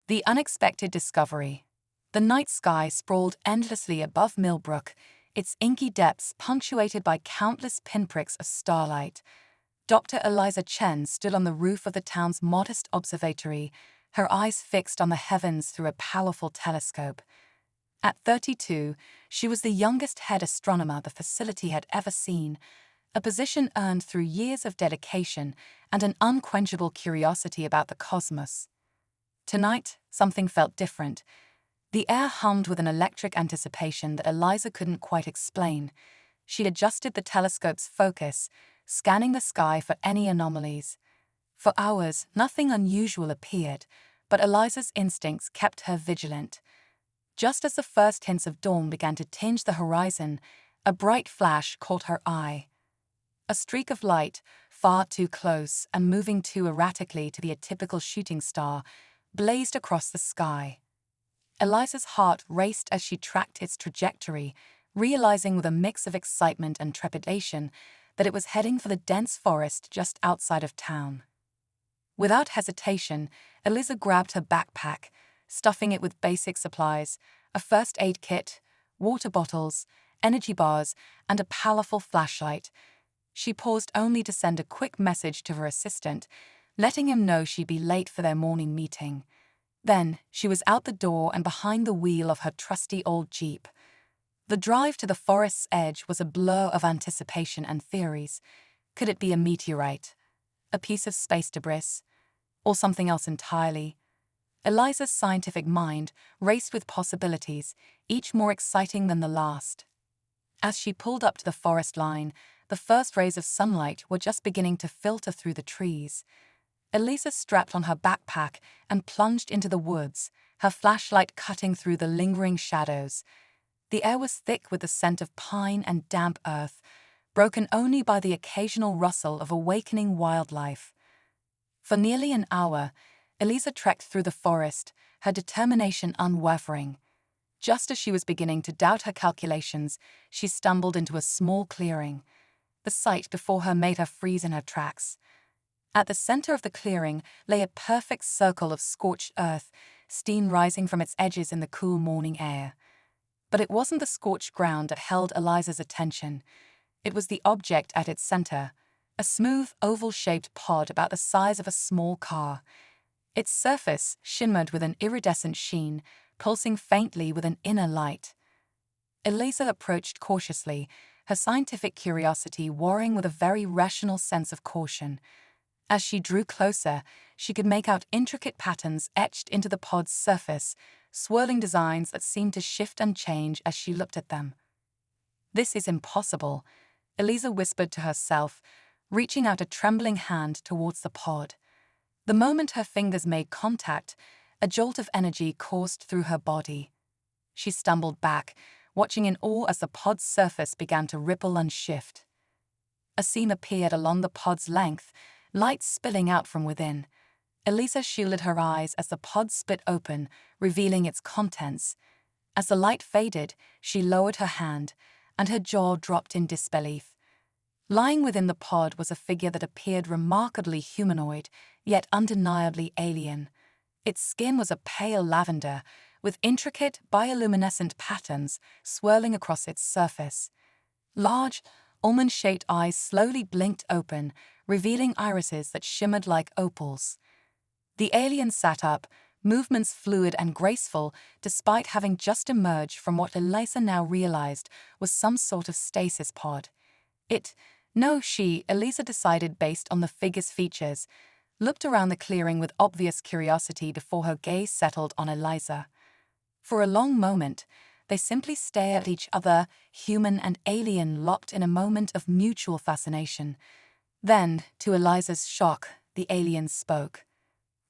The unexpected discovery. The night sky sprawled endlessly above Millbrook, its inky depths punctuated by countless pinpricks of starlight. Dr. Eliza Chen stood on the roof of the town's modest observatory, her eyes fixed on the heavens through a powerful telescope. At 32, she was the youngest head astronomer the facility had ever seen, a position earned through years of dedication and an unquenchable curiosity about the cosmos. Tonight, something felt different. The air hummed with an electric anticipation that Eliza couldn't quite explain. She adjusted the telescope's focus, scanning the sky for any anomalies. For hours, nothing unusual appeared, but Eliza's instincts kept her vigilant. Just as the first hints of dawn began to tinge the horizon, a bright flash caught her eye. A streak of light, far too close and moving too erratically to be a typical shooting star, blazed across the sky. Eliza's heart raced as she tracked its trajectory, realizing with a mix of excitement and trepidation that it was heading for the dense forest just outside of town. Without hesitation, Eliza grabbed her backpack, stuffing it with basic supplies, a first aid kit, water bottles, energy bars, and a powerful flashlight. She paused only to send a quick message to her assistant, letting him know she'd be late for their morning meeting. Then, she was out the door and behind the wheel of her trusty old Jeep. The drive to the forest's edge was a blur of anticipation and theories. Could it be a meteorite? A piece of space debris? Or something else entirely? Eliza's scientific mind raced with possibilities, each more exciting than the last. As she pulled up to the forest line, the first rays of sunlight were just beginning to filter through the trees. Eliza strapped on her backpack and plunged into the woods, her flashlight cutting through the lingering shadows. The air was thick with the scent of pine and damp earth, broken only by the occasional rustle of awakening wildlife. For nearly an hour, Eliza trekked through the forest, her determination unwavering. Just as she was beginning to doubt her calculations, she stumbled into a small clearing. The sight before her made her freeze in her tracks. At the center of the clearing lay a perfect circle of scorched earth, steam rising from its edges in the cool morning air. But it wasn't the scorched ground that held Eliza's attention. It was the object at its center, a smooth, oval-shaped pod about the size of a small car. Its surface shimmered with an iridescent sheen, pulsing faintly with an inner light. Eliza approached cautiously, her scientific curiosity warring with a very rational sense of caution. As she drew closer, she could make out intricate patterns etched into the pod's surface, swirling designs that seemed to shift and change as she looked at them. "This is impossible," Eliza whispered to herself, reaching out a trembling hand towards the pod. The moment her fingers made contact, a jolt of energy coursed through her body. She stumbled back, watching in awe as the pod's surface began to ripple and shift. A seam appeared along the pod's length, light spilling out from within. Eliza shielded her eyes as the pod split open, revealing its contents. As the light faded, she lowered her hand, and her jaw dropped in disbelief. Lying within the pod was a figure that appeared remarkably humanoid, yet undeniably alien. Its skin was a pale lavender, with intricate, bioluminescent patterns swirling across its surface. Large, almond-shaped eyes slowly blinked open, revealing irises that shimmered like opals. The alien sat up, movements fluid and graceful, despite having just emerged from what Eliza now realized was some sort of stasis pod. Eliza decided based on the figure's features, looked around the clearing with obvious curiosity before her gaze settled on Eliza. For a long moment, they simply stared at each other, human and alien locked in a moment of mutual fascination. Then, to Eliza's shock, the alien spoke.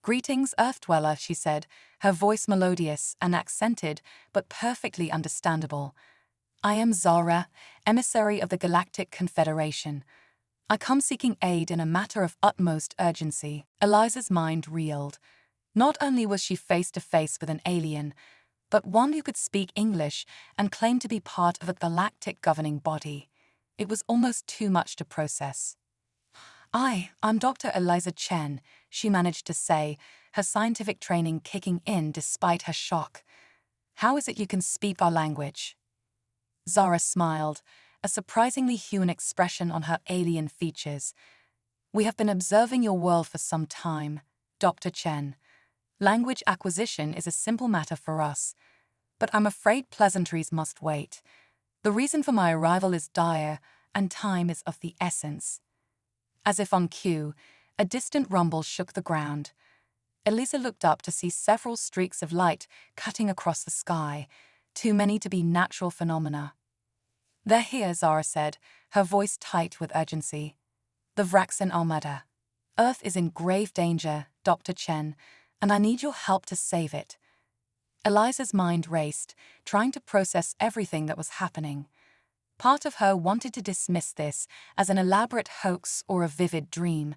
"Greetings, Earth-dweller," she said, her voice melodious and accented, but perfectly understandable. "I am Zara, emissary of the Galactic Confederation. I come seeking aid in a matter of utmost urgency." Eliza's mind reeled. Not only was she face to face with an alien, but one who could speak English and claimed to be part of a galactic governing body. It was almost too much to process. I'm Dr. Eliza Chen," she managed to say, her scientific training kicking in despite her shock. "How is it you can speak our language?" Zara smiled, a surprisingly human expression on her alien features. "We have been observing your world for some time, Dr. Chen. Language acquisition is a simple matter for us, but I'm afraid pleasantries must wait. The reason for my arrival is dire, and time is of the essence." As if on cue, a distant rumble shook the ground. Elisa looked up to see several streaks of light cutting across the sky, too many to be natural phenomena. "They're here," Zara said, her voice tight with urgency. "The Vraxen Armada. Earth is in grave danger, Dr. Chen, and I need your help to save it." Eliza's mind raced, trying to process everything that was happening. Part of her wanted to dismiss this as an elaborate hoax or a vivid dream,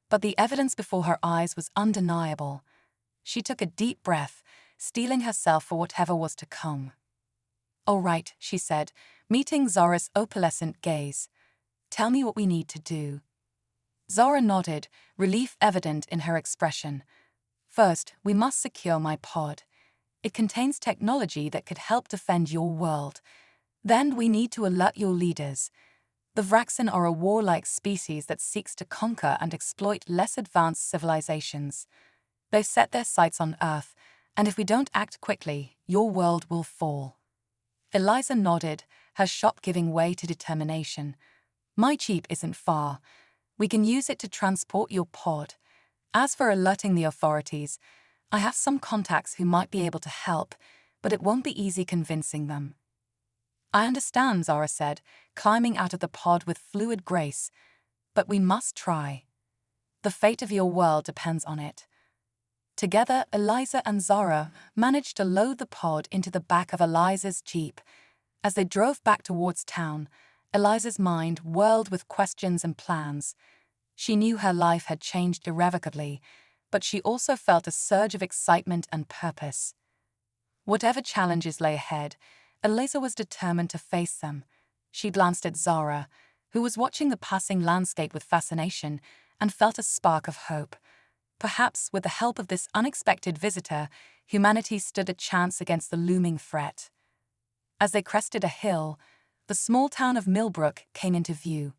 but the evidence before her eyes was undeniable. She took a deep breath, steeling herself for whatever was to come. "All right," she said, meeting Zara's opalescent gaze. "Tell me what we need to do." Zara nodded, relief evident in her expression. "First, we must secure my pod. It contains technology that could help defend your world. Then we need to alert your leaders. The Vraxen are a warlike species that seeks to conquer and exploit less advanced civilizations. They've set their sights on Earth, and if we don't act quickly, your world will fall." Eliza nodded, her shock giving way to determination. "My jeep isn't far. We can use it to transport your pod. As for alerting the authorities, I have some contacts who might be able to help, but it won't be easy convincing them." "I understand," Zara said, climbing out of the pod with fluid grace. "But we must try. The fate of your world depends on it." Together, Eliza and Zara managed to load the pod into the back of Eliza's jeep. As they drove back towards town, Eliza's mind whirled with questions and plans. She knew her life had changed irrevocably, but she also felt a surge of excitement and purpose. Whatever challenges lay ahead, Eliza was determined to face them. She glanced at Zara, who was watching the passing landscape with fascination, and felt a spark of hope. Perhaps with the help of this unexpected visitor, humanity stood a chance against the looming threat. As they crested a hill, the small town of Millbrook came into view.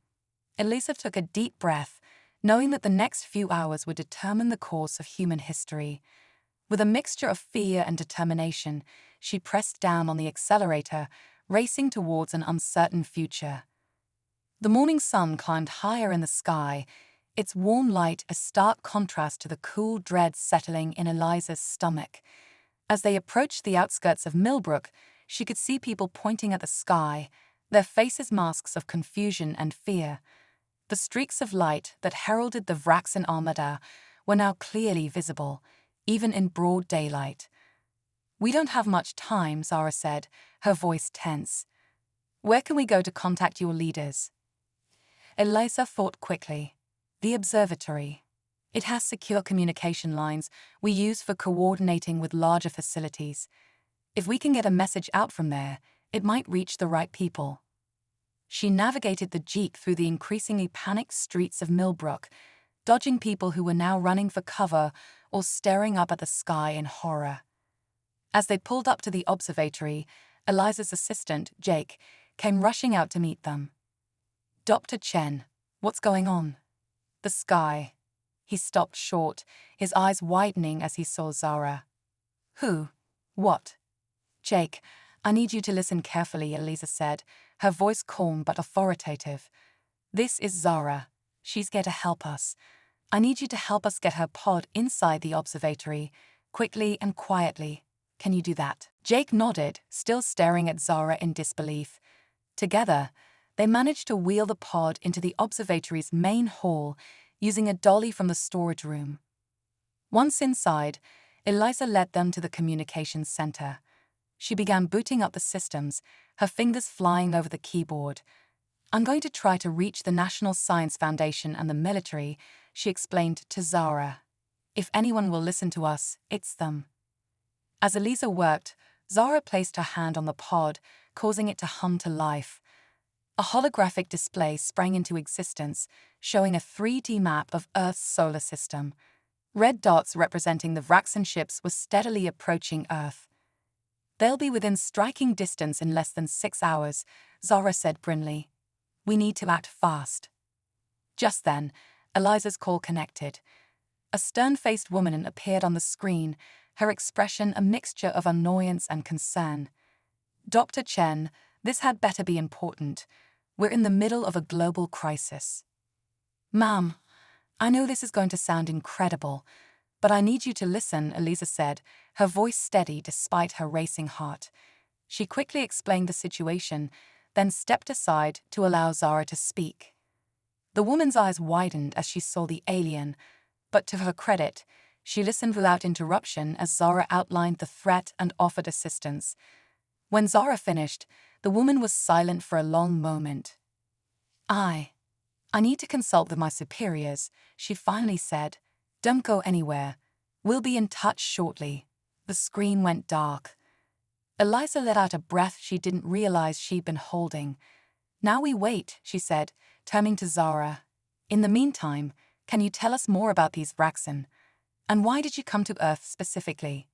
Eliza took a deep breath, knowing that the next few hours would determine the course of human history. With a mixture of fear and determination, she pressed down on the accelerator, racing towards an uncertain future. The morning sun climbed higher in the sky, its warm light a stark contrast to the cool dread settling in Eliza's stomach. As they approached the outskirts of Millbrook, she could see people pointing at the sky, their faces masks of confusion and fear. The streaks of light that heralded the Vraxen Armada were now clearly visible, even in broad daylight. "We don't have much time," Zara said, her voice tense. "Where can we go to contact your leaders?" Eliza thought quickly. "The observatory. It has secure communication lines we use for coordinating with larger facilities. If we can get a message out from there, it might reach the right people." She navigated the jeep through the increasingly panicked streets of Millbrook, dodging people who were now running for cover or staring up at the sky in horror. As they pulled up to the observatory, Eliza's assistant, Jake, came rushing out to meet them. "Dr. Chen, what's going on?" "The sky." He stopped short, his eyes widening as he saw Zara. "Who? What?" "Jake, I need you to listen carefully," Eliza said, her voice calm but authoritative. "This is Zara. She's here to help us. I need you to help us get her pod inside the observatory, quickly and quietly. Can you do that?" Jake nodded, still staring at Zara in disbelief. Together, they managed to wheel the pod into the observatory's main hall, using a dolly from the storage room. Once inside, Eliza led them to the communications center. She began booting up the systems, her fingers flying over the keyboard. "I'm going to try to reach the National Science Foundation and the military," she explained to Zara. "If anyone will listen to us, it's them." As Eliza worked, Zara placed her hand on the pod, causing it to hum to life. A holographic display sprang into existence, showing a 3D map of Earth's solar system. Red dots representing the Vraxen ships were steadily approaching Earth. "They'll be within striking distance in less than 6 hours," Zara said grimly. "We need to act fast." Just then, Eliza's call connected. A stern-faced woman appeared on the screen, her expression a mixture of annoyance and concern. "Dr. Chen, this had better be important. We're in the middle of a global crisis." "Ma'am, I know this is going to sound incredible, but I need you to listen," Eliza said, her voice steady despite her racing heart. She quickly explained the situation, then stepped aside to allow Zara to speak. The woman's eyes widened as she saw the alien, but to her credit, she listened without interruption as Zara outlined the threat and offered assistance. When Zara finished, the woman was silent for a long moment. I need to consult with my superiors," she finally said. "Don't go anywhere. We'll be in touch shortly." The screen went dark. Eliza let out a breath she didn't realize she'd been holding. "Now we wait," she said, turning to Zara. "In the meantime, can you tell us more about these Vraxen? And why did you come to Earth specifically?"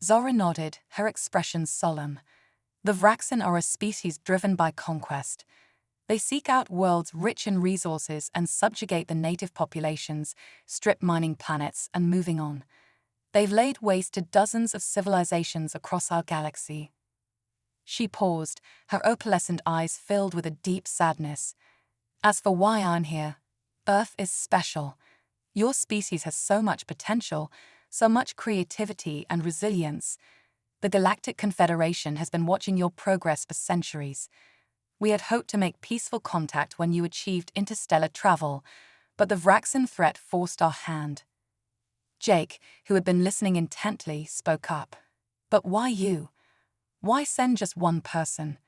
Zara nodded, her expression solemn. "The Vraxen are a species driven by conquest. They seek out worlds rich in resources and subjugate the native populations, strip mining planets, and moving on. They've laid waste to dozens of civilizations across our galaxy." She paused, her opalescent eyes filled with a deep sadness. "As for why I'm here, Earth is special. Your species has so much potential, so much creativity and resilience. The Galactic Confederation has been watching your progress for centuries. We had hoped to make peaceful contact when you achieved interstellar travel, but the Vraxen threat forced our hand." Jake, who had been listening intently, spoke up. "But why you? Why send just one person?"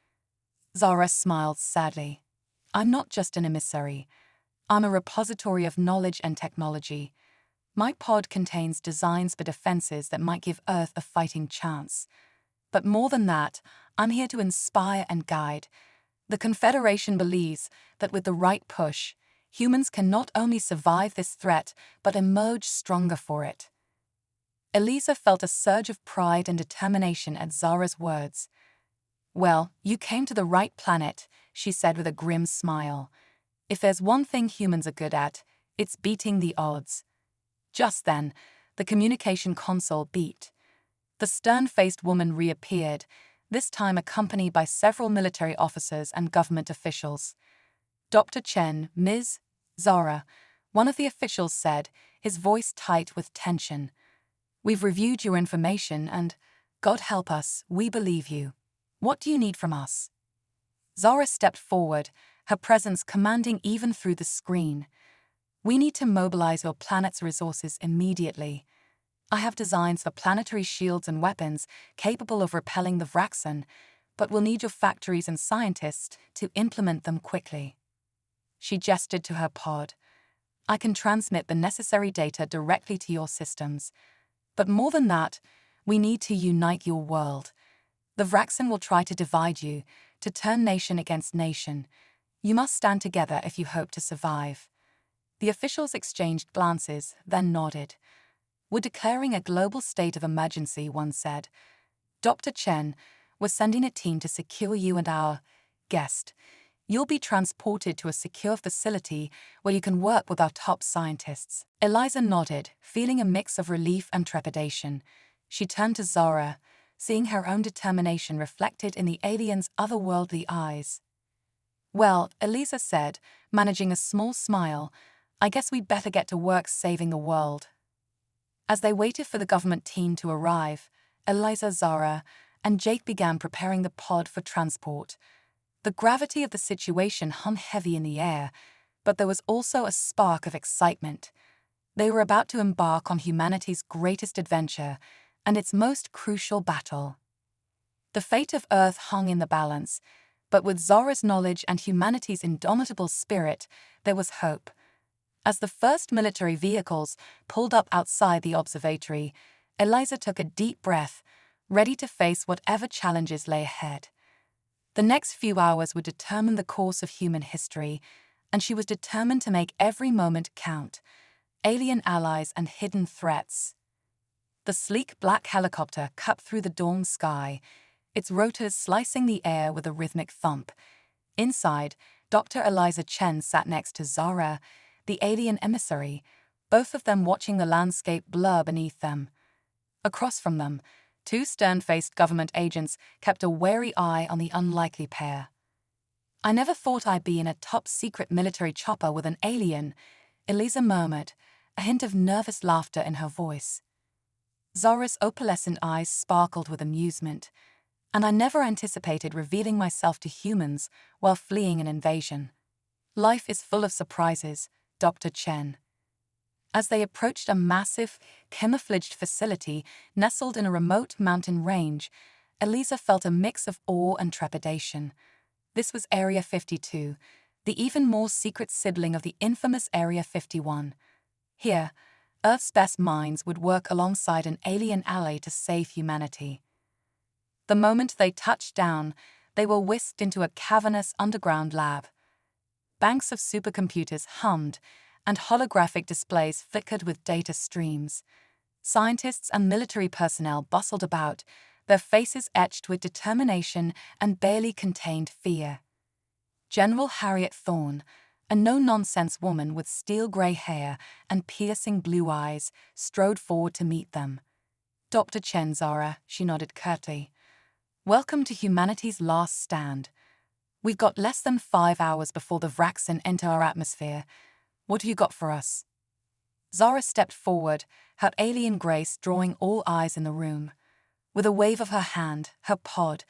Zara smiled sadly. "I'm not just an emissary. I'm a repository of knowledge and technology. My pod contains designs for defenses that might give Earth a fighting chance. But more than that, I'm here to inspire and guide. The Confederation believes that with the right push, humans can not only survive this threat, but emerge stronger for it." Eliza felt a surge of pride and determination at Zara's words. "Well, you came to the right planet," she said with a grim smile. "If there's one thing humans are good at, it's beating the odds." Just then, the communication console beeped. The stern-faced woman reappeared, this time accompanied by several military officers and government officials. "Dr. Chen, Ms. Zara," one of the officials said, his voice tight with tension. "We've reviewed your information and, God help us, we believe you. What do you need from us?" Zara stepped forward, her presence commanding even through the screen. "We need to mobilize your planet's resources immediately. I have designs for planetary shields and weapons capable of repelling the Vraxen, but we'll need your factories and scientists to implement them quickly." She gestured to her pod. "I can transmit the necessary data directly to your systems. But more than that, we need to unite your world. The Vraxen will try to divide you, to turn nation against nation. You must stand together if you hope to survive." The officials exchanged glances, then nodded. "We're declaring a global state of emergency," one said. "Dr. Chen, we're sending a team to secure you and our guest. You'll be transported to a secure facility where you can work with our top scientists." Eliza nodded, feeling a mix of relief and trepidation. She turned to Zara, seeing her own determination reflected in the alien's otherworldly eyes. "Well," Eliza said, managing a small smile, "I guess we'd better get to work saving the world." As they waited for the government team to arrive, Eliza, Zara, and Jake began preparing the pod for transport. The gravity of the situation hung heavy in the air, but there was also a spark of excitement. They were about to embark on humanity's greatest adventure and its most crucial battle. The fate of Earth hung in the balance, but with Zara's knowledge and humanity's indomitable spirit, there was hope. As the first military vehicles pulled up outside the observatory, Eliza took a deep breath, ready to face whatever challenges lay ahead. The next few hours would determine the course of human history, and she was determined to make every moment count. alien allies and hidden threats. The sleek black helicopter cut through the dawn sky, its rotors slicing the air with a rhythmic thump. Inside, Dr. Eliza Chen sat next to Zara, the alien emissary, both of them watching the landscape blur beneath them. Across from them, two stern-faced government agents kept a wary eye on the unlikely pair. "I never thought I'd be in a top-secret military chopper with an alien," Eliza murmured, a hint of nervous laughter in her voice. Zara's opalescent eyes sparkled with amusement. "And I never anticipated revealing myself to humans while fleeing an invasion. Life is full of surprises, Dr. Chen." As they approached a massive, camouflaged facility nestled in a remote mountain range, Eliza felt a mix of awe and trepidation. This was Area 52, the even more secret sibling of the infamous Area 51. Here, Earth's best minds would work alongside an alien ally to save humanity. The moment they touched down, they were whisked into a cavernous underground lab. Banks of supercomputers hummed, and holographic displays flickered with data streams. Scientists and military personnel bustled about, their faces etched with determination and barely contained fear. General Harriet Thorne, a no-nonsense woman with steel-gray hair and piercing blue eyes, strode forward to meet them. "Dr. Chen, Zara," she nodded curtly. "Welcome to humanity's last stand. We've got less than 5 hours before the Vraxen enter our atmosphere. What have you got for us?" Zara stepped forward, her alien grace drawing all eyes in the room. With a wave of her hand, her pod,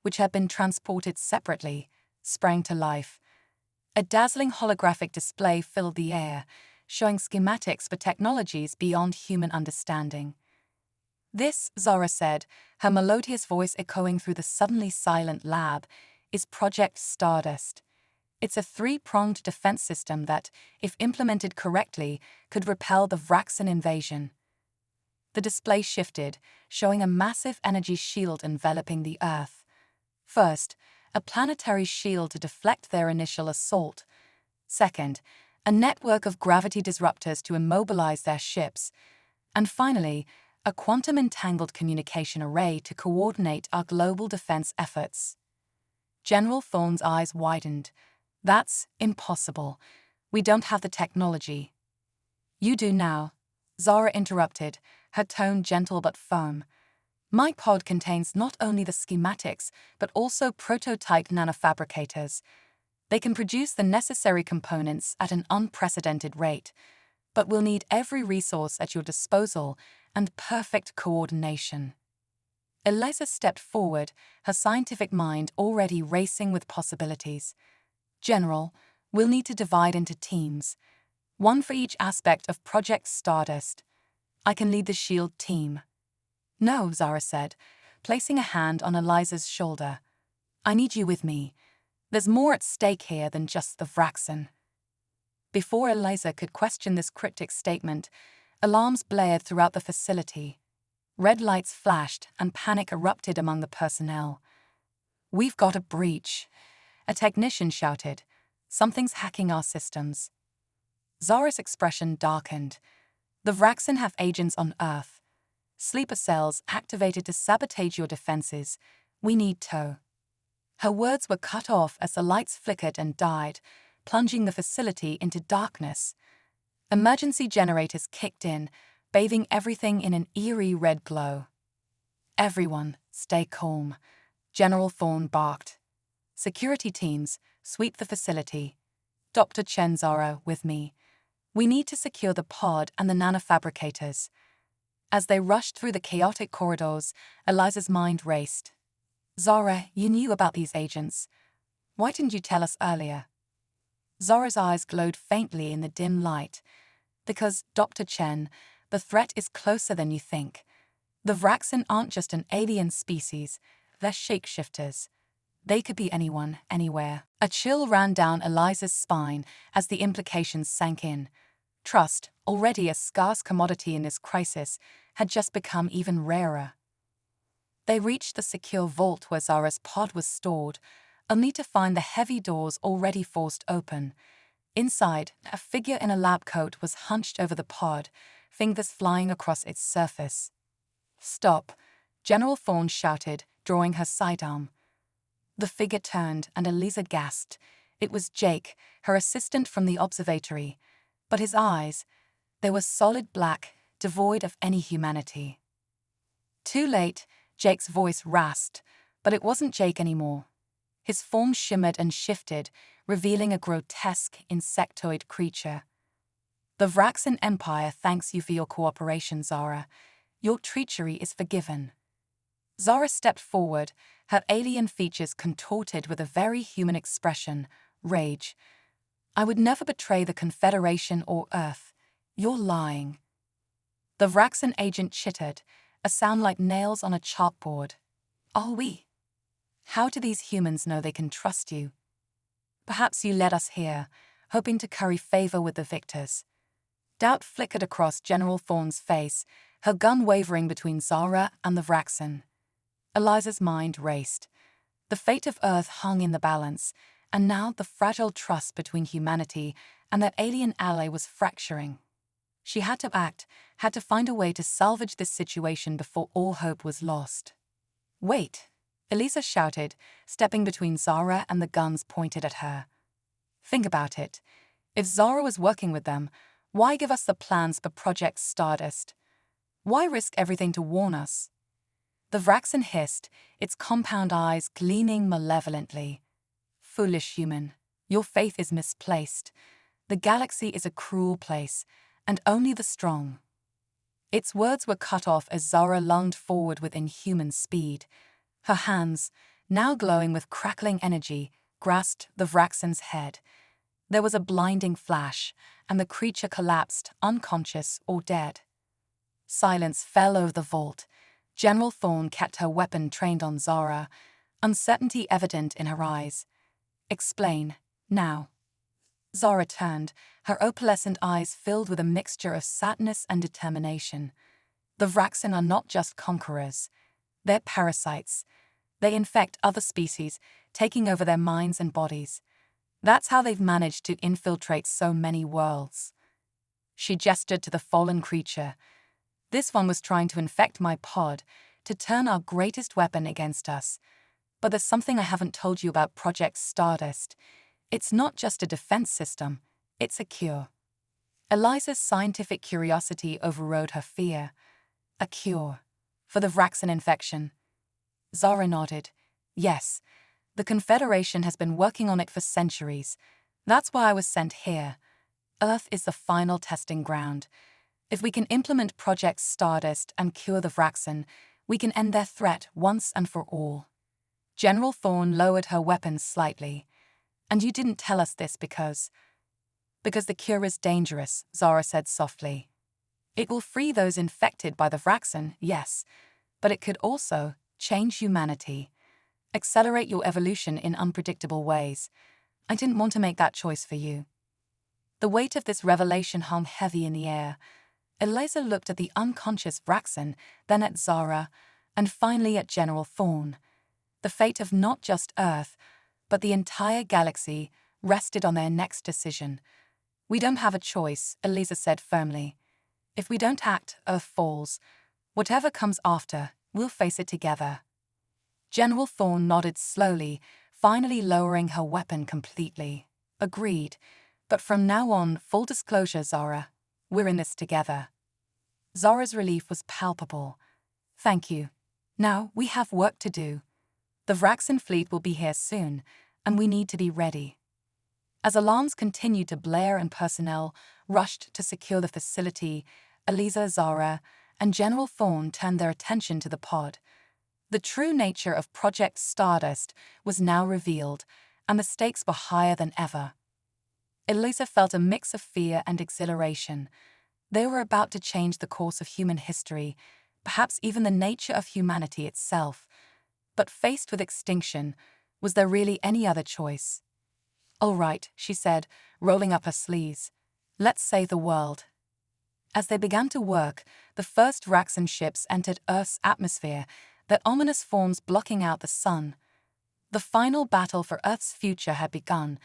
which had been transported separately, sprang to life. A dazzling holographic display filled the air, showing schematics for technologies beyond human understanding. "This," Zara said, her melodious voice echoing through the suddenly silent lab, "is Project Stardust. It's a 3-pronged defense system that, if implemented correctly, could repel the Vraxen invasion." The display shifted, showing a massive energy shield enveloping the Earth. First, a planetary shield to deflect their initial assault. Second, a network of gravity disruptors to immobilize their ships. And finally, a quantum-entangled communication array to coordinate our global defense efforts. General Thorne's eyes widened. "That's impossible. We don't have the technology." "You do now," Zara interrupted, her tone gentle but firm. "My pod contains not only the schematics, but also prototype nanofabricators. They can produce the necessary components at an unprecedented rate, but we'll need every resource at your disposal and perfect coordination." Eliza stepped forward, her scientific mind already racing with possibilities. "General, we'll need to divide into teams. One for each aspect of Project Stardust. I can lead the SHIELD team." "No," Zara said, placing a hand on Eliza's shoulder. "I need you with me. There's more at stake here than just the Vraxen." Before Eliza could question this cryptic statement, alarms blared throughout the facility. Red lights flashed and panic erupted among the personnel. "We've got a breach," a technician shouted. "Something's hacking our systems." Zara's expression darkened. "The Vraxen have agents on Earth. Sleeper cells activated to sabotage your defenses. We need tow." Her words were cut off as the lights flickered and died, plunging the facility into darkness. Emergency generators kicked in, bathing everything in an eerie red glow. "Everyone, stay calm," General Thorne barked. "Security teams, sweep the facility. Dr. Chen, Zara, with me. We need to secure the pod and the nanofabricators." As they rushed through the chaotic corridors, Eliza's mind raced. "Zara, you knew about these agents. Why didn't you tell us earlier?" Zara's eyes glowed faintly in the dim light. "Because, Dr. Chen, the threat is closer than you think. The Vraxen aren't just an alien species, they're shapeshifters. They could be anyone, anywhere." A chill ran down Eliza's spine as the implications sank in. Trust, already a scarce commodity in this crisis, had just become even rarer. They reached the secure vault where Zara's pod was stored, only to find the heavy doors already forced open. Inside, a figure in a lab coat was hunched over the pod, fingers flying across its surface. "Stop," General Thorne shouted, drawing her sidearm. The figure turned, and Eliza gasped. It was Jake, her assistant from the observatory. But his eyes, they were solid black, devoid of any humanity. Too late, Jake's voice rasped, but it wasn't Jake anymore. His form shimmered and shifted, revealing a grotesque, insectoid creature. "The Vraxan Empire thanks you for your cooperation, Zara. Your treachery is forgiven." Zara stepped forward, her alien features contorted with a very human expression, rage. "I would never betray the Confederation or Earth. You're lying." The Vraxan agent chittered, a sound like nails on a chalkboard. "Are we? How do these humans know they can trust you? Perhaps you led us here, hoping to curry favor with the victors." Doubt flickered across General Thorne's face, her gun wavering between Zara and the Vraxan. Eliza's mind raced. The fate of Earth hung in the balance, and now the fragile trust between humanity and that alien ally was fracturing. She had to act, had to find a way to salvage this situation before all hope was lost. "Wait," Eliza shouted, stepping between Zara and the guns pointed at her. "Think about it. If Zara was working with them, why give us the plans for Project Stardust? Why risk everything to warn us?" The Vraxan hissed, its compound eyes gleaming malevolently. "Foolish human, your faith is misplaced. The galaxy is a cruel place, and only the strong." Its words were cut off as Zara lunged forward with inhuman speed. Her hands, now glowing with crackling energy, grasped the Vraxan's head. There was a blinding flash, and the creature collapsed, unconscious or dead. Silence fell over the vault. General Thorne kept her weapon trained on Zara, uncertainty evident in her eyes. "Explain, now." Zara turned, her opalescent eyes filled with a mixture of sadness and determination. "The Vraxan are not just conquerors. They're parasites. They infect other species, taking over their minds and bodies. That's how they've managed to infiltrate so many worlds." She gestured to the fallen creature. "This one was trying to infect my pod, to turn our greatest weapon against us. But there's something I haven't told you about Project Stardust. It's not just a defense system, it's a cure." Eliza's scientific curiosity overrode her fear. "A cure? For the Vraxan infection?" Zara nodded. "Yes. The Confederation has been working on it for centuries. That's why I was sent here. Earth is the final testing ground. If we can implement Project Stardust and cure the Vraxan, we can end their threat once and for all." General Thorne lowered her weapon slightly. "And you didn't tell us this because the cure is dangerous," Zara said softly. "It will free those infected by the Vraxan, yes, but it could also change humanity, accelerate your evolution in unpredictable ways. I didn't want to make that choice for you." The weight of this revelation hung heavy in the air. Eliza looked at the unconscious Vraxan, then at Zara, and finally at General Thorne. The fate of not just Earth, but the entire galaxy rested on their next decision. "We don't have a choice," Eliza said firmly. "If we don't act, Earth falls. Whatever comes after, we'll face it together." General Thorne nodded slowly, finally lowering her weapon completely. "Agreed. But from now on, full disclosure, Zara. We're in this together." Zara's relief was palpable. "Thank you. Now we have work to do. The Vraxan fleet will be here soon, and we need to be ready." As alarms continued to blare and personnel rushed to secure the facility, Eliza, Zara, and General Thorne turned their attention to the pod. The true nature of Project Stardust was now revealed, and the stakes were higher than ever. Eliza felt a mix of fear and exhilaration. They were about to change the course of human history, perhaps even the nature of humanity itself. But faced with extinction, was there really any other choice? "All right," she said, rolling up her sleeves. "Let's save the world." As they began to work, the first Vraxan ships entered Earth's atmosphere, their ominous forms blocking out the sun. The final battle for Earth's future had begun,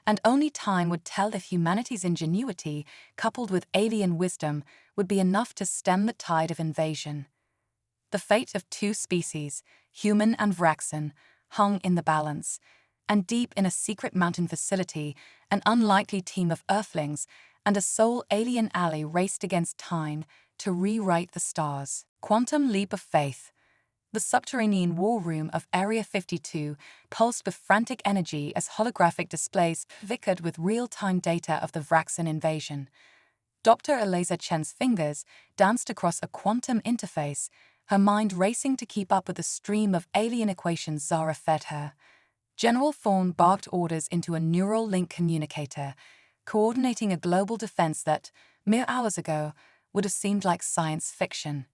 and only time would tell if humanity's ingenuity, coupled with alien wisdom, would be enough to stem the tide of invasion. The fate of two species, human and Vraxan, hung in the balance, and deep in a secret mountain facility, an unlikely team of Earthlings and a sole alien ally raced against time to rewrite the stars. Quantum leap of faith. The subterranean war room of Area 52 pulsed with frantic energy as holographic displays flickered with real-time data of the Vraxan invasion. Dr. Eliza Chen's fingers danced across a quantum interface, her mind racing to keep up with the stream of alien equations Zara fed her. General Thorne barked orders into a neural link communicator, coordinating a global defense that, mere hours ago, would have seemed like science fiction.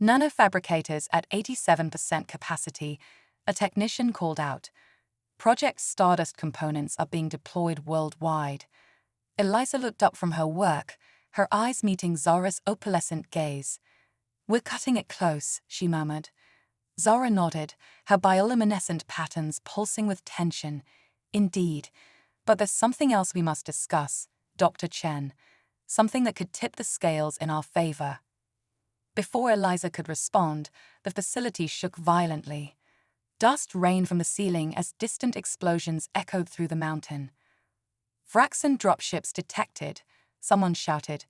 Nanofabricators at 87% capacity, a technician called out. Project Stardust components are being deployed worldwide. Eliza looked up from her work, her eyes meeting Zara's opalescent gaze. "We're cutting it close," she murmured. Zara nodded, her bioluminescent patterns pulsing with tension. "Indeed. But there's something else we must discuss, Dr. Chen. Something that could tip the scales in our favor." Before Eliza could respond, the facility shook violently. Dust rained from the ceiling as distant explosions echoed through the mountain. "Vraxan dropships detected," someone shouted.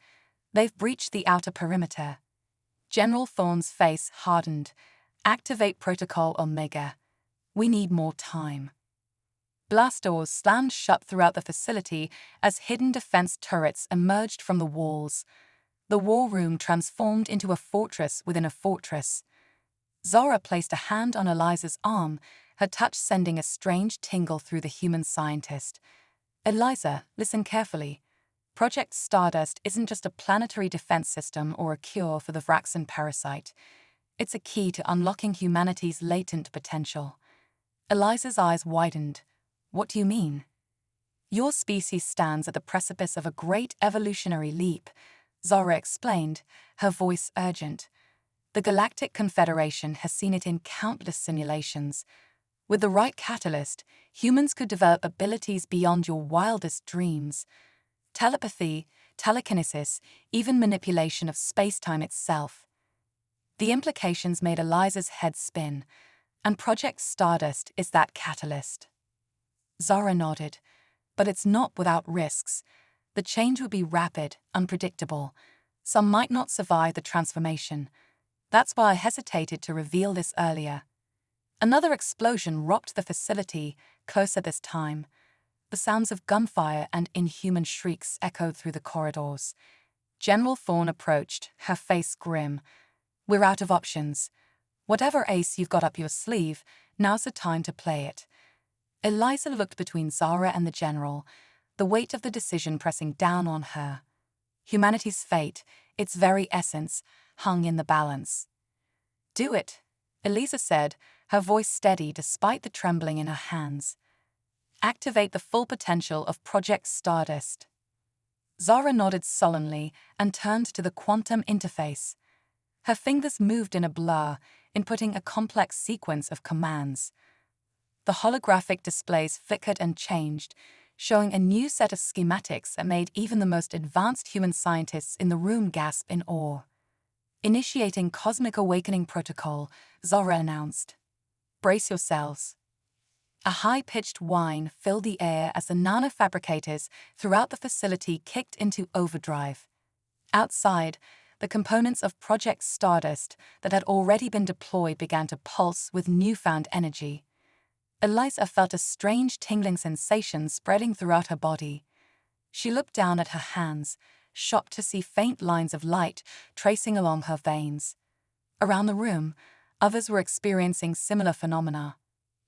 "They've breached the outer perimeter." General Thorne's face hardened. "Activate Protocol Omega. We need more time." Blast doors slammed shut throughout the facility as hidden defense turrets emerged from the walls. The war room transformed into a fortress within a fortress. Zara placed a hand on Eliza's arm, her touch sending a strange tingle through the human scientist. "Eliza, listen carefully. Project Stardust isn't just a planetary defense system or a cure for the Vraxan parasite. It's a key to unlocking humanity's latent potential." Eliza's eyes widened. "What do you mean?" "Your species stands at the precipice of a great evolutionary leap," Zara explained, her voice urgent. "The Galactic Confederation has seen it in countless simulations. With the right catalyst, humans could develop abilities beyond your wildest dreams. Telepathy, telekinesis, even manipulation of space-time itself." The implications made Eliza's head spin, and Project Stardust is that catalyst. Zara nodded. "But it's not without risks. The change would be rapid, unpredictable. Some might not survive the transformation. That's why I hesitated to reveal this earlier." Another explosion rocked the facility, close at this time. The sounds of gunfire and inhuman shrieks echoed through the corridors. General Thorne approached, her face grim. "We're out of options. Whatever ace you've got up your sleeve, now's the time to play it." Eliza looked between Zara and the general, the weight of the decision pressing down on her. Humanity's fate, its very essence, hung in the balance. "Do it," Eliza said, her voice steady despite the trembling in her hands. "Activate the full potential of Project Stardust." Zara nodded sullenly and turned to the quantum interface. Her fingers moved in a blur, inputting a complex sequence of commands. The holographic displays flickered and changed, showing a new set of schematics that made even the most advanced human scientists in the room gasp in awe. "Initiating Cosmic Awakening Protocol," Zara announced. "Brace yourselves." A high-pitched whine filled the air as the nanofabricators throughout the facility kicked into overdrive. Outside, the components of Project Stardust that had already been deployed began to pulse with newfound energy. Eliza felt a strange tingling sensation spreading throughout her body. She looked down at her hands, shocked to see faint lines of light tracing along her veins. Around the room, others were experiencing similar phenomena.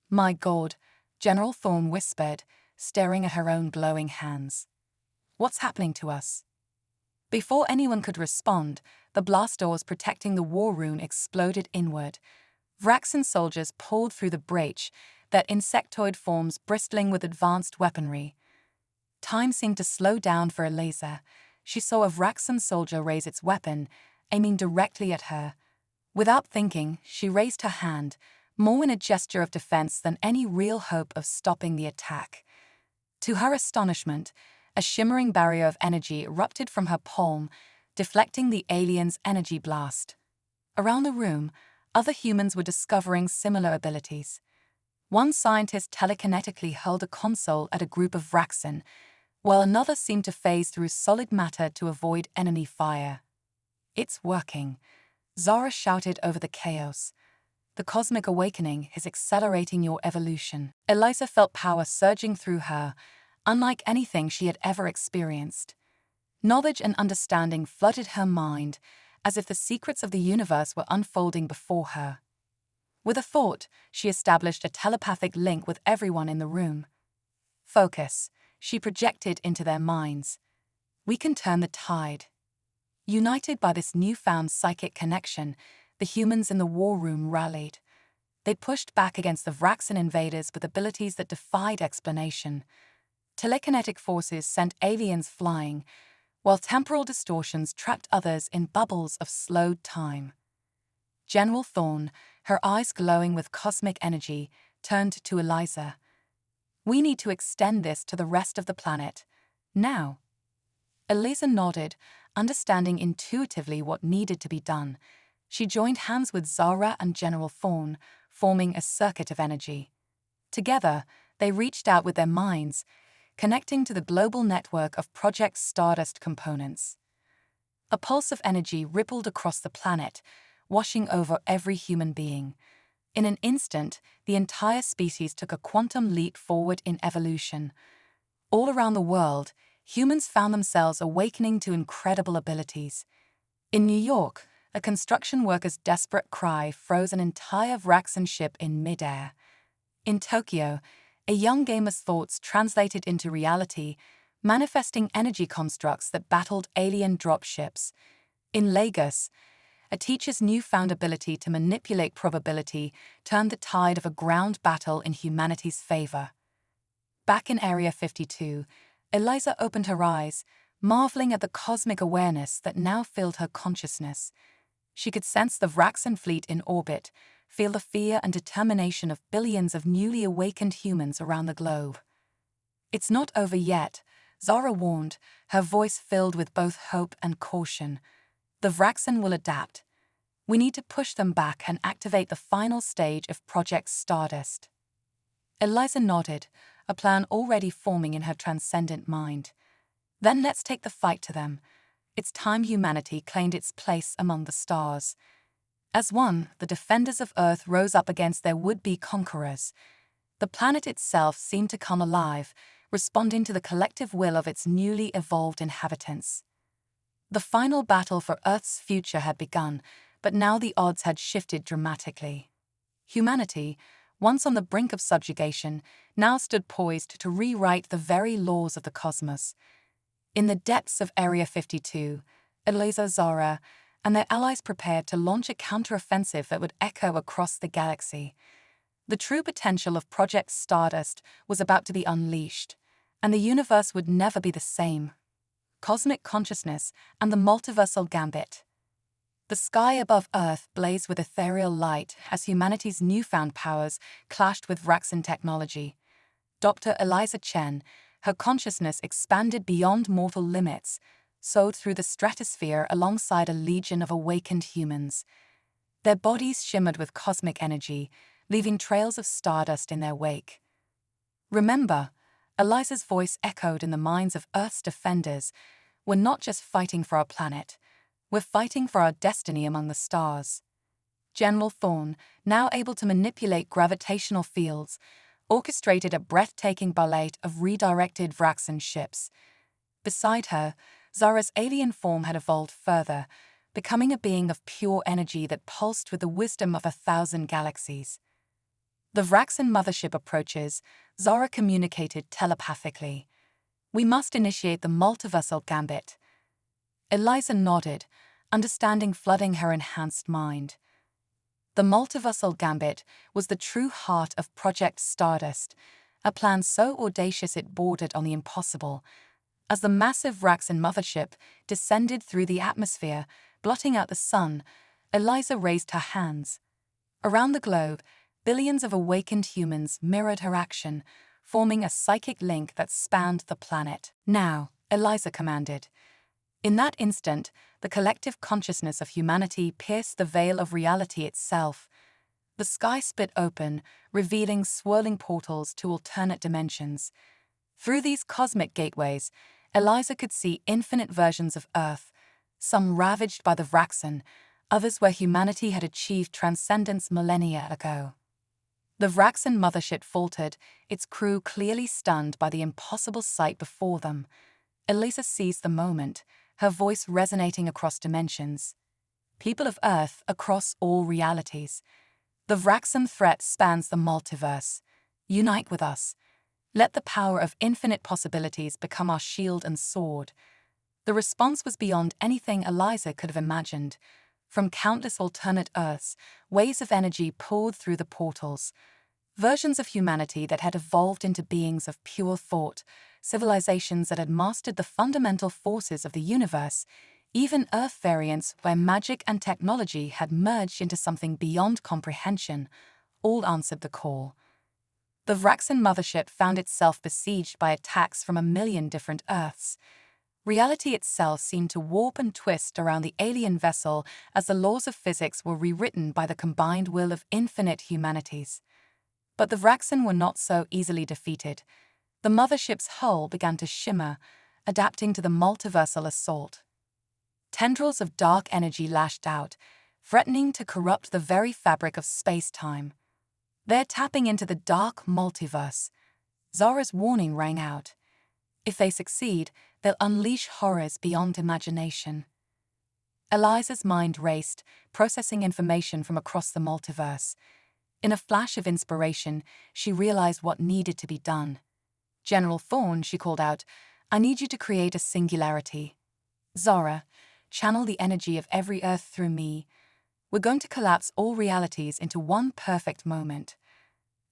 "My God," General Thorne whispered, staring at her own glowing hands. "What's happening to us?" Before anyone could respond, the blast doors protecting the war room exploded inward. Vraxan soldiers poured through the breach, their insectoid forms bristling with advanced weaponry. Time seemed to slow down for Eliza. She saw a Vraxan soldier raise its weapon, aiming directly at her. Without thinking, she raised her hand, more in a gesture of defense than any real hope of stopping the attack. To her astonishment, a shimmering barrier of energy erupted from her palm, deflecting the alien's energy blast. Around the room, other humans were discovering similar abilities. One scientist telekinetically hurled a console at a group of Vraxen, while another seemed to phase through solid matter to avoid enemy fire. "It's working," Zara shouted over the chaos. "The cosmic awakening is accelerating your evolution." Eliza felt power surging through her, unlike anything she had ever experienced. Knowledge and understanding flooded her mind, as if the secrets of the universe were unfolding before her. With a thought, she established a telepathic link with everyone in the room. "Focus," she projected into their minds. "We can turn the tide." United by this newfound psychic connection, the humans in the war room rallied. They pushed back against the Vraxen invaders with abilities that defied explanation. Telekinetic forces sent aliens flying, while temporal distortions trapped others in bubbles of slowed time. General Thorne, her eyes glowing with cosmic energy, turned to Eliza. "We need to extend this to the rest of the planet. Now." Eliza nodded, understanding intuitively what needed to be done. She joined hands with Zara and General Thorne, forming a circuit of energy. Together, they reached out with their minds, connecting to the global network of Project Stardust components. A pulse of energy rippled across the planet, washing over every human being. In an instant, the entire species took a quantum leap forward in evolution. All around the world, humans found themselves awakening to incredible abilities. In New York, a construction worker's desperate cry froze an entire Vraxen ship in midair. In Tokyo, a young gamer's thoughts translated into reality, manifesting energy constructs that battled alien dropships. In Lagos, a teacher's newfound ability to manipulate probability turned the tide of a ground battle in humanity's favor. Back in Area 52, Eliza opened her eyes, marveling at the cosmic awareness that now filled her consciousness. She could sense the Vraxen fleet in orbit, feel the fear and determination of billions of newly awakened humans around the globe. "It's not over yet," Zara warned, her voice filled with both hope and caution. "The Vraxen will adapt. We need to push them back and activate the final stage of Project Stardust." Eliza nodded, a plan already forming in her transcendent mind. "Then let's take the fight to them. It's time humanity claimed its place among the stars." As one, the defenders of Earth rose up against their would-be conquerors. The planet itself seemed to come alive, responding to the collective will of its newly evolved inhabitants. The final battle for Earth's future had begun, but now the odds had shifted dramatically. Humanity, once on the brink of subjugation, now stood poised to rewrite the very laws of the cosmos. In the depths of Area 52, Eliza, Zara, and their allies prepared to launch a counteroffensive that would echo across the galaxy. The true potential of Project Stardust was about to be unleashed, and the universe would never be the same. Cosmic consciousness and the multiversal gambit. The sky above Earth blazed with ethereal light as humanity's newfound powers clashed with Vraxen technology. Dr. Eliza Chen, her consciousness expanded beyond mortal limits, soared through the stratosphere alongside a legion of awakened humans. Their bodies shimmered with cosmic energy, leaving trails of stardust in their wake. "Remember," Eliza's voice echoed in the minds of Earth's defenders, "we're not just fighting for our planet. We're fighting for our destiny among the stars." General Thorne, now able to manipulate gravitational fields, orchestrated a breathtaking ballet of redirected Vraxen ships. Beside her, Zara's alien form had evolved further, becoming a being of pure energy that pulsed with the wisdom of 1,000 galaxies. The Vraxen mothership approaches, Zara communicated telepathically. "We must initiate the multiversal gambit." Eliza nodded, understanding flooding her enhanced mind. The multiversal gambit was the true heart of Project Stardust, a plan so audacious it bordered on the impossible. As the massive Vraxen mothership descended through the atmosphere, blotting out the sun, Eliza raised her hands. Around the globe, billions of awakened humans mirrored her action, forming a psychic link that spanned the planet. "Now," Eliza commanded. In that instant, the collective consciousness of humanity pierced the veil of reality itself. The sky split open, revealing swirling portals to alternate dimensions. Through these cosmic gateways, Eliza could see infinite versions of Earth, some ravaged by the Vraxen, others where humanity had achieved transcendence millennia ago. The Vraxen mothership faltered, its crew clearly stunned by the impossible sight before them. Eliza seized the moment, her voice resonating across dimensions. "People of Earth, across all realities. The Vraxen threat spans the multiverse. Unite with us. Let the power of infinite possibilities become our shield and sword." The response was beyond anything Eliza could have imagined. From countless alternate Earths, waves of energy poured through the portals. Versions of humanity that had evolved into beings of pure thought, civilizations that had mastered the fundamental forces of the universe, even Earth variants where magic and technology had merged into something beyond comprehension, all answered the call. The Vraxen mothership found itself besieged by attacks from a million different Earths. Reality itself seemed to warp and twist around the alien vessel as the laws of physics were rewritten by the combined will of infinite humanities. But the Vraxen were not so easily defeated. The mothership's hull began to shimmer, adapting to the multiversal assault. Tendrils of dark energy lashed out, threatening to corrupt the very fabric of space-time. "They're tapping into the dark multiverse." Zara's warning rang out. "If they succeed, they'll unleash horrors beyond imagination." Eliza's mind raced, processing information from across the multiverse. In a flash of inspiration, she realized what needed to be done. "General Thorne," she called out, "I need you to create a singularity. Zara, channel the energy of every Earth through me. We're going to collapse all realities into one perfect moment."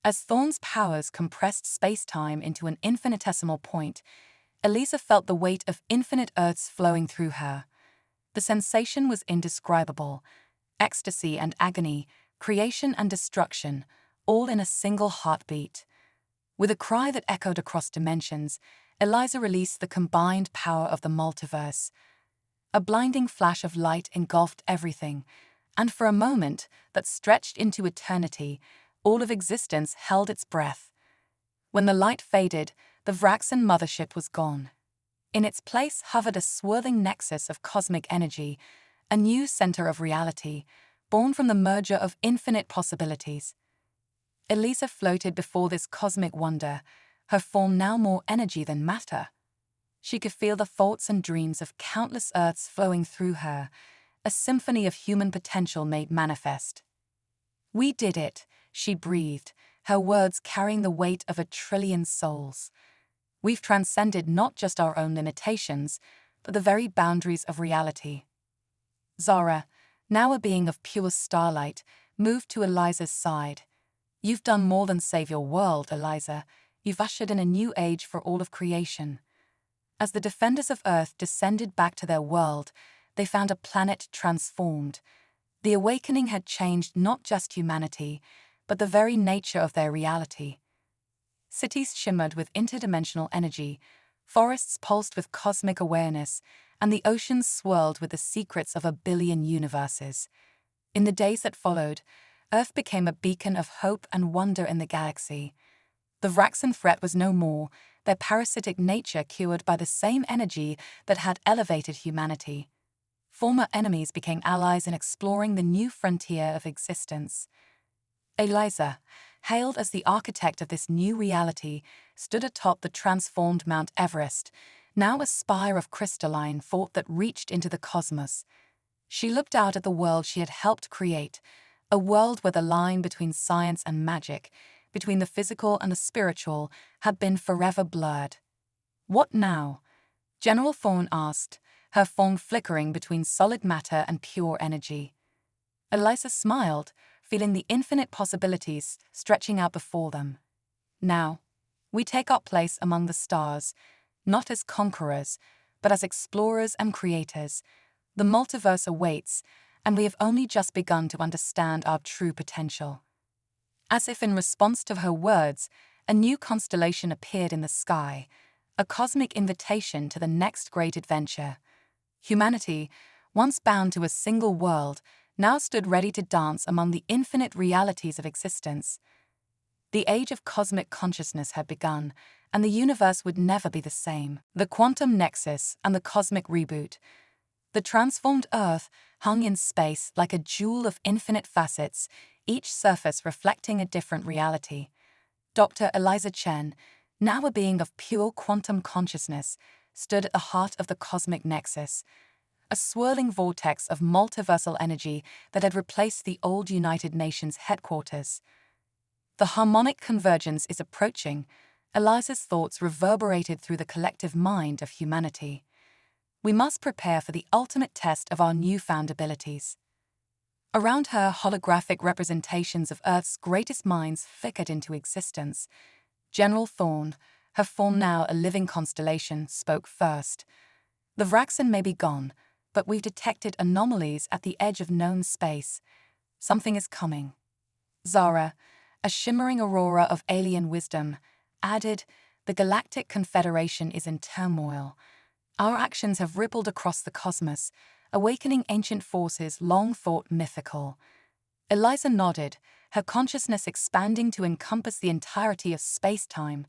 As Thorne's powers compressed space-time into an infinitesimal point, Eliza felt the weight of infinite Earths flowing through her. The sensation was indescribable. Ecstasy and agony, creation and destruction, all in a single heartbeat. With a cry that echoed across dimensions, Eliza released the combined power of the multiverse. A blinding flash of light engulfed everything, and for a moment that stretched into eternity, all of existence held its breath. When the light faded, the Vraxen mothership was gone. In its place hovered a swirling nexus of cosmic energy, a new center of reality, born from the merger of infinite possibilities. Eliza floated before this cosmic wonder, her form now more energy than matter. She could feel the thoughts and dreams of countless Earths flowing through her, a symphony of human potential made manifest. "We did it," she breathed, her words carrying the weight of 1,000,000,000,000 souls. "We've transcended not just our own limitations, but the very boundaries of reality." Zara, now a being of pure starlight, moved to Eliza's side. "You've done more than save your world, Eliza. You've ushered in a new age for all of creation." As the defenders of Earth descended back to their world, they found a planet transformed. The awakening had changed not just humanity, but the very nature of their reality. Cities shimmered with interdimensional energy, forests pulsed with cosmic awareness, and the oceans swirled with the secrets of 1,000,000,000 universes. In the days that followed, Earth became a beacon of hope and wonder in the galaxy. The Vraxen threat was no more, their parasitic nature cured by the same energy that had elevated humanity. Former enemies became allies in exploring the new frontier of existence. Eliza, hailed as the architect of this new reality, stood atop the transformed Mount Everest, now a spire of crystalline thought that reached into the cosmos. She looked out at the world she had helped create, a world where the line between science and magic, between the physical and the spiritual, had been forever blurred. "What now?" General Thorne asked, her form flickering between solid matter and pure energy. Eliza smiled, feeling the infinite possibilities stretching out before them. "Now, we take our place among the stars, not as conquerors, but as explorers and creators. The multiverse awaits, and we have only just begun to understand our true potential." As if in response to her words, a new constellation appeared in the sky, a cosmic invitation to the next great adventure. Humanity, once bound to a single world, now stood ready to dance among the infinite realities of existence. The age of cosmic consciousness had begun, and the universe would never be the same. The quantum nexus and the cosmic reboot. The transformed Earth hung in space like a jewel of infinite facets, each surface reflecting a different reality. Dr. Eliza Chen, now a being of pure quantum consciousness, stood at the heart of the cosmic nexus, a swirling vortex of multiversal energy that had replaced the old United Nations headquarters. The harmonic convergence is approaching. Eliza's thoughts reverberated through the collective mind of humanity. We must prepare for the ultimate test of our newfound abilities. Around her, holographic representations of Earth's greatest minds flickered into existence. General Thorne, her form now a living constellation, spoke first. The Vraxen may be gone, but we've detected anomalies at the edge of known space. Something is coming. Zara, a shimmering aurora of alien wisdom, added, the Galactic Confederation is in turmoil. Our actions have rippled across the cosmos, awakening ancient forces long thought mythical. Eliza nodded, her consciousness expanding to encompass the entirety of space-time.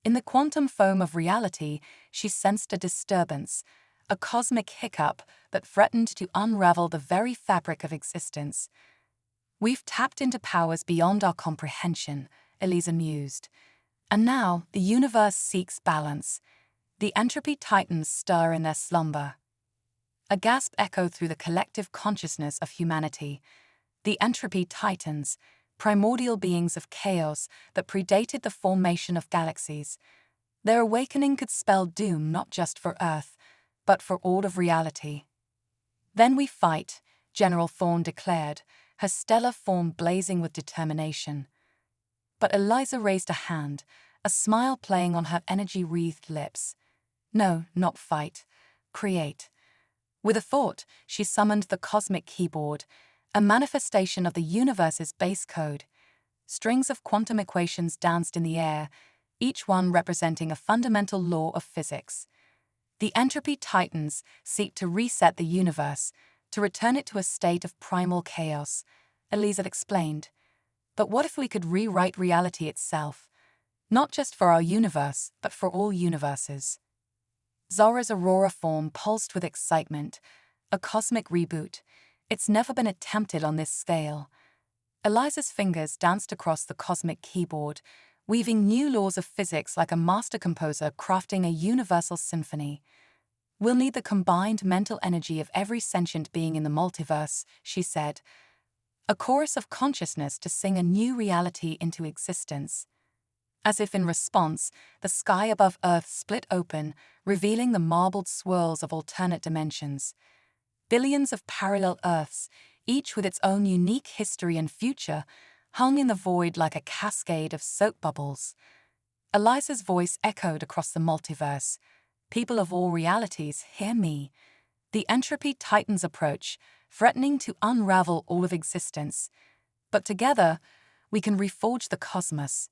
In the quantum foam of reality, she sensed a disturbance, a cosmic hiccup that threatened to unravel the very fabric of existence. We've tapped into powers beyond our comprehension, Eliza mused. And now the universe seeks balance. The entropy titans stir in their slumber. A gasp echoed through the collective consciousness of humanity. The entropy titans, primordial beings of chaos that predated the formation of galaxies. Their awakening could spell doom not just for Earth, but for all of reality. Then we fight, General Thorne declared, her stellar form blazing with determination. But Eliza raised a hand, a smile playing on her energy-wreathed lips. No, not fight. Create. With a thought, she summoned the cosmic keyboard, a manifestation of the universe's base code. Strings of quantum equations danced in the air, each one representing a fundamental law of physics. The entropy titans seek to reset the universe, to return it to a state of primal chaos, Eliza explained. But what if we could rewrite reality itself? Not just for our universe, but for all universes. Zara's aurora form pulsed with excitement. A cosmic reboot. It's never been attempted on this scale. Eliza's fingers danced across the cosmic keyboard, weaving new laws of physics like a master composer crafting a universal symphony. We'll need the combined mental energy of every sentient being in the multiverse, she said. A chorus of consciousness to sing a new reality into existence. As if in response, the sky above Earth split open, revealing the marbled swirls of alternate dimensions. Billions of parallel Earths, each with its own unique history and future, hung in the void like a cascade of soap bubbles. Eliza's voice echoed across the multiverse. People of all realities, hear me. The entropy titans approach, threatening to unravel all of existence. But together, we can reforge the cosmos.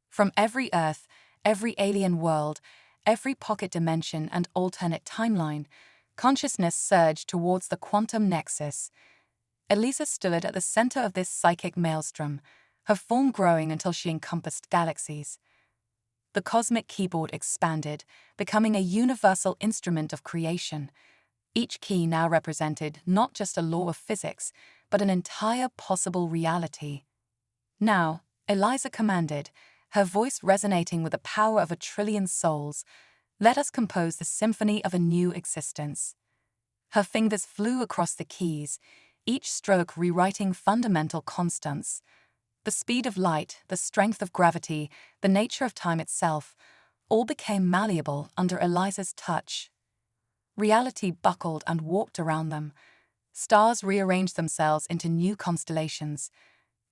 From every Earth, every alien world, every pocket dimension and alternate timeline, consciousness surged towards the quantum nexus. Eliza stood at the center of this psychic maelstrom, her form growing until she encompassed galaxies. The cosmic keyboard expanded, becoming a universal instrument of creation. Each key now represented not just a law of physics, but an entire possible reality. Now, Eliza commanded, her voice resonating with the power of 1,000,000,000,000 souls, let us compose the symphony of a new existence. Her fingers flew across the keys, each stroke rewriting fundamental constants. The speed of light, the strength of gravity, the nature of time itself, all became malleable under Eliza's touch. Reality buckled and warped around them. Stars rearranged themselves into new constellations.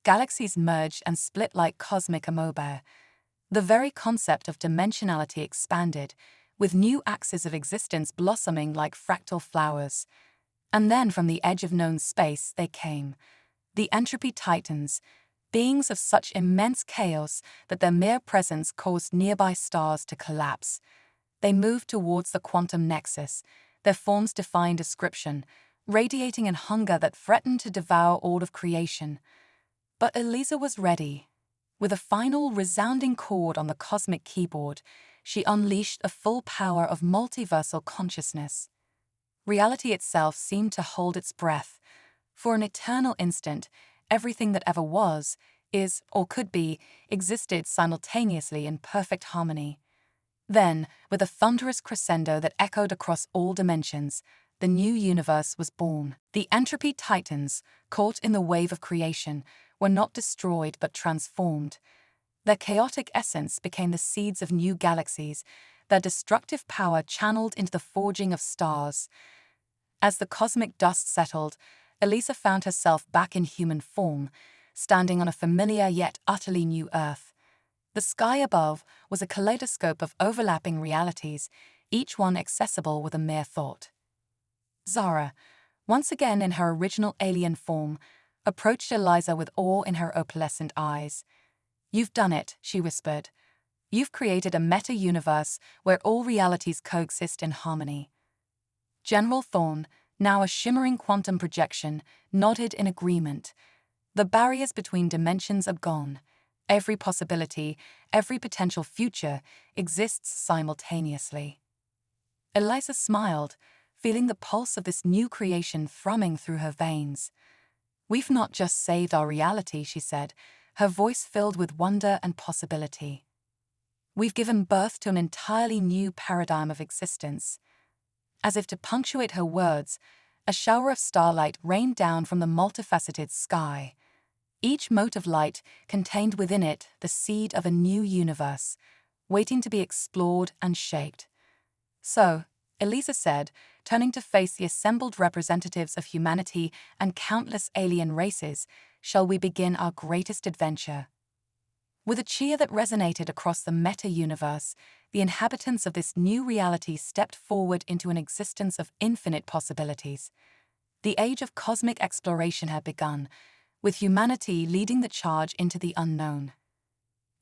Galaxies merged and split like cosmic amoeba. The very concept of dimensionality expanded, with new axes of existence blossoming like fractal flowers. And then from the edge of known space they came. The entropy titans, beings of such immense chaos that their mere presence caused nearby stars to collapse. They moved towards the quantum nexus, their forms defying description, radiating in hunger that threatened to devour all of creation. But Eliza was ready. With a final resounding chord on the cosmic keyboard, she unleashed the full power of multiversal consciousness. Reality itself seemed to hold its breath. For an eternal instant, everything that ever was, is, or could be, existed simultaneously in perfect harmony. Then, with a thunderous crescendo that echoed across all dimensions, the new universe was born. The entropy titans, caught in the wave of creation, were not destroyed but transformed. Their chaotic essence became the seeds of new galaxies, their destructive power channeled into the forging of stars. As the cosmic dust settled, Eliza found herself back in human form, standing on a familiar yet utterly new Earth. The sky above was a kaleidoscope of overlapping realities, each one accessible with a mere thought. Zara, once again in her original alien form, approached Eliza with awe in her opalescent eyes. "You've done it," she whispered. "You've created a meta-universe where all realities coexist in harmony." General Thorne, now a shimmering quantum projection, nodded in agreement. The barriers between dimensions are gone. Every possibility, every potential future, exists simultaneously. Eliza smiled, feeling the pulse of this new creation thrumming through her veins. "We've not just saved our reality," she said, her voice filled with wonder and possibility. "We've given birth to an entirely new paradigm of existence." As if to punctuate her words, a shower of starlight rained down from the multifaceted sky. Each mote of light contained within it the seed of a new universe, waiting to be explored and shaped. "So," Eliza said, turning to face the assembled representatives of humanity and countless alien races, "shall we begin our greatest adventure?" With a cheer that resonated across the meta-universe, the inhabitants of this new reality stepped forward into an existence of infinite possibilities. The age of cosmic exploration had begun, with humanity leading the charge into the unknown.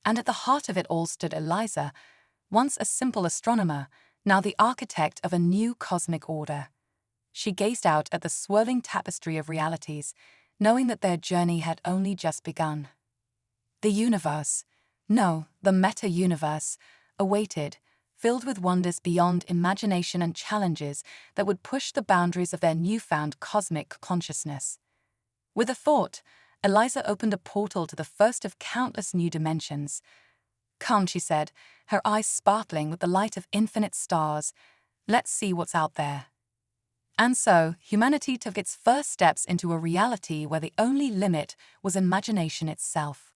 And at the heart of it all stood Eliza, once a simple astronomer, now the architect of a new cosmic order. She gazed out at the swirling tapestry of realities, knowing that their journey had only just begun. The universe, no, the meta-universe, awaited, filled with wonders beyond imagination and challenges that would push the boundaries of their newfound cosmic consciousness. With a thought, Eliza opened a portal to the first of countless new dimensions. "Come," she said, her eyes sparkling with the light of infinite stars. "Let's see what's out there." And so, humanity took its first steps into a reality where the only limit was imagination itself.